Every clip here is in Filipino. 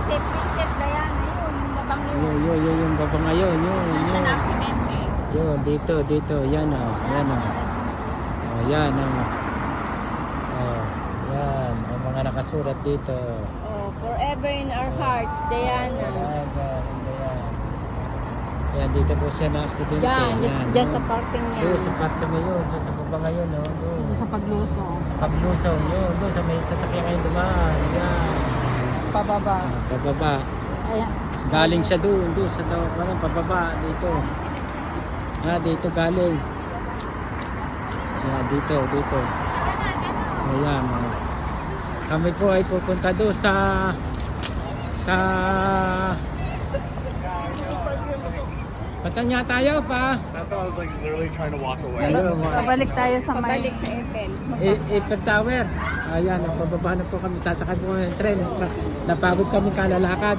Princess Diana, yun, yung babang yun. Yung baba ngayon, yun. Siya na aksidente. Yun, dito, yan o. Yan o. Oh, yan o. Oh, yan. Ang mga nakasulat dito. Oh, forever in our hearts, Diana. Yan. Yan, dito po siya na aksidente. Diyan sa parking niya. Doon, sa parte mo yun. So, sa baba ngayon, no? Doon. Sa paglusong. Paglusaw yun. Doon, sa may sasakyan ngayon dumaan. Yan. Pababa. Pababa. Ayan. Galing siya doon sa daw, pababa dito. Dito galing. Dito. Ayan. Kami po ay pupunta doon sa Pasan nga tayo pa? That's why I was like literally trying to walk away. Pabalik tayo sa Pabalik sa Eiffel. Eiffel Tower. Ayan, pababa na po kami. Sasakay po ng tren. Napagod kami kalalakad.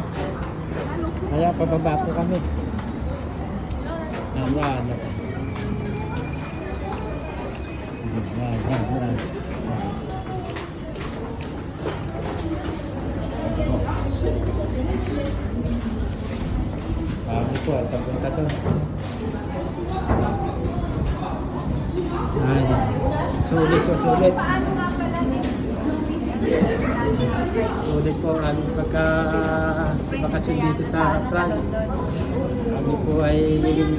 Ayan, pababa po kami. Ayan. Ayan. Sabi po, at papunta doon. Ayan. Sulit po, sulit. Sulit po ang aming bakasyon dito sa France. Kami po ay ayan.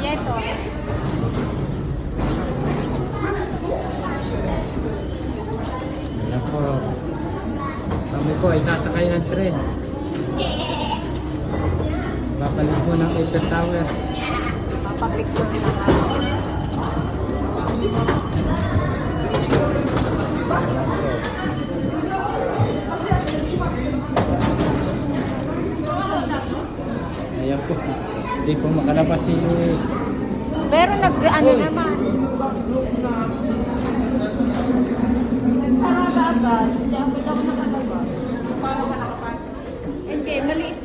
Dieto. Ayan po. Kami po ay sasakay ng tren. Babalik po ng Eiffel Tower. Papapicture na nga. Ayan po. Hindi po makalabas si... Pero nag-ano naman. Sarada agad. Hindi ako nakalabas. Paano ka nakapasok? Hindi, maliit